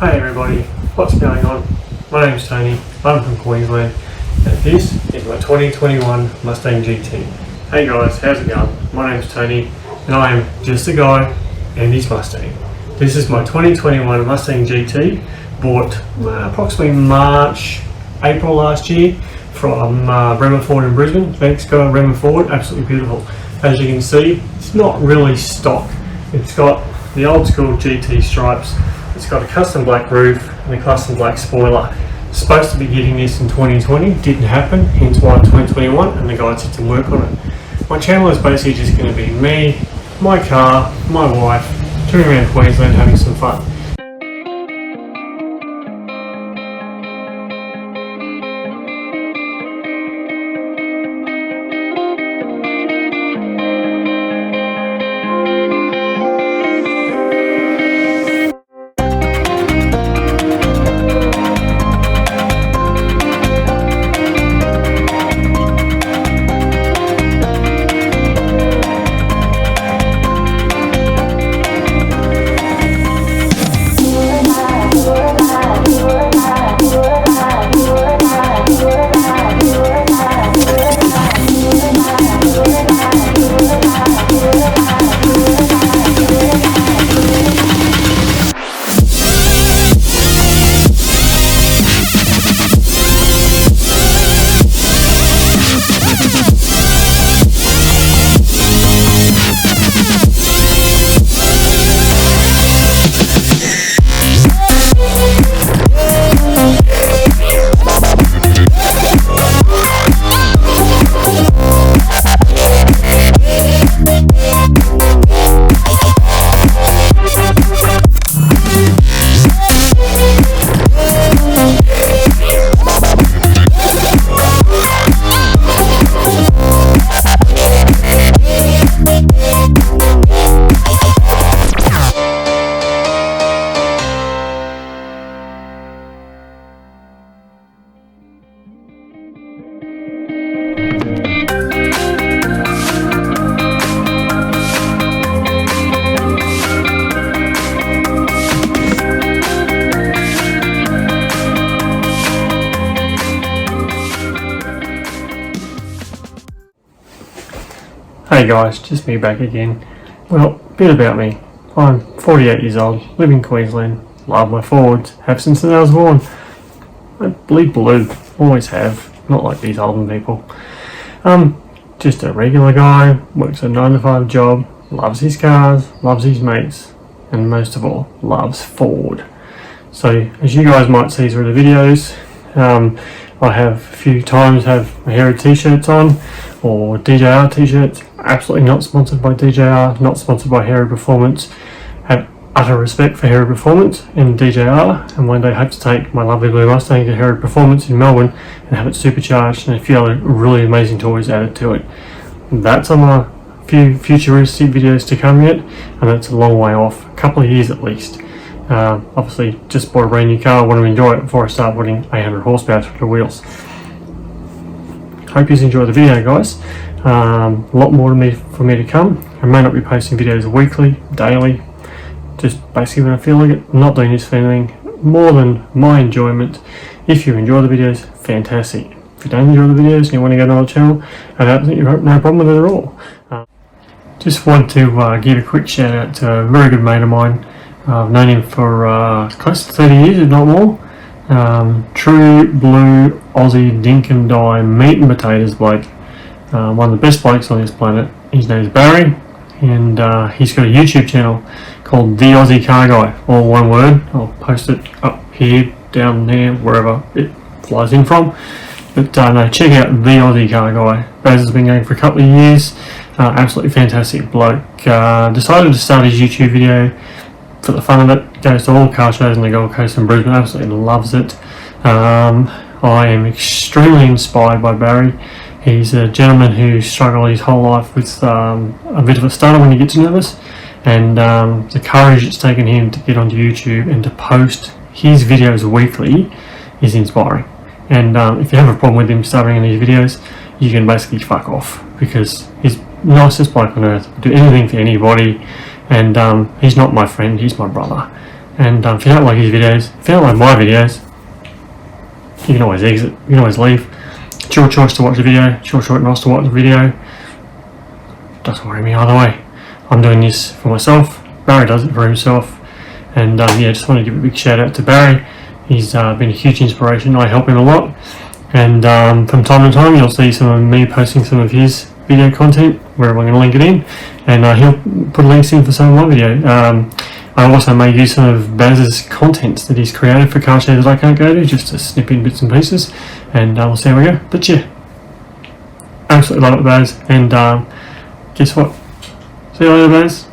Hey everybody, what's going on? My name's Tony, I'm from Queensland, and this is my 2021 Mustang GT. Hey guys, how's it going? My name's Tony, and I am just a guy and his Mustang. This is my 2021 Mustang GT, bought approximately April last year from Bremer Ford in Brisbane. Thanks guys, Bremer Ford, absolutely beautiful. As you can see, it's not really stock. It's got the old school GT stripes. It's got a custom black roof and a custom black spoiler. Supposed to be getting this in 2020, didn't happen, hence why 2021, and the guys did some work on it. My channel is basically just going to be me, my car, my wife, touring around Queensland having some fun. Hey guys, just me back again. Well, a bit about me. I'm 48 years old, live in Queensland, love my Fords, have since I was born. I bleed blue, always have, not like these older people. Just a regular guy, works a 9 to 5 job, loves his cars, loves his mates, and most of all, loves Ford. So, as you guys might see through the videos, I have a few times have my Hero t-shirts on, or DJR t-shirts. Absolutely not sponsored by DJR, not sponsored by Hero Performance. Have utter respect for Hero Performance and DJR, and one day hope to take my lovely blue Mustang to Hero Performance in Melbourne and have it supercharged and a few other really amazing toys added to it. That's on a few futuristic videos to come yet, and that's a long way off, a couple of years at least. Obviously just bought a brand new car, want to enjoy it before I start putting 800 horsepower through the wheels. Hope you enjoy the video guys. A lot more for me to come. I may not be posting videos weekly, daily, just basically when I feel like it. I'm not doing this for anything more than my enjoyment. If you enjoy the videos, fantastic. If you don't enjoy the videos and you want to go to another channel, I don't think you've got no problem with it at all. Just want to give a quick shout out to a very good mate of mine. I've known him for close to 30 years, if not more. True blue Aussie dink and die meat and potatoes bloke. One of the best blokes on this planet. His name is Barry, and he's got a YouTube channel called The Aussie Car Guy, all one word. I'll post it up here, down there, wherever it flies in from. But no, check out The Aussie Car Guy. Baz has been going for a couple of years. Absolutely fantastic bloke. Decided to start his YouTube video for the fun of it. Goes to all car shows on the Gold Coast and Brisbane, absolutely loves it. I am extremely inspired by Barry. He's a gentleman who struggled his whole life with a bit of a stutter when he gets nervous, and the courage it's taken him to get onto YouTube and to post his videos weekly is inspiring. And if you have a problem with him starting in these videos, you can basically fuck off, because he's the nicest bloke on earth, will do anything for anybody, and he's not my friend, he's my brother. And if you don't like his videos, if you don't like my videos, you can always exit, you can always leave. It's your choice to watch the video, it's your choice not to watch the video. Doesn't worry me either way. I'm doing this for myself, Barry does it for himself. And yeah, just want to give a big shout out to Barry. He's been a huge inspiration, I help him a lot. And from time to time you'll see some of me posting some of his video content, where I'm going to link it in. And he'll put links in for some of my video. I also may use some of Baz's contents that he's created for car shows that I can't go to, just to snip in bits and pieces, and we'll see how we go. But yeah, absolutely love it, Baz, and guess what? See you later, Baz.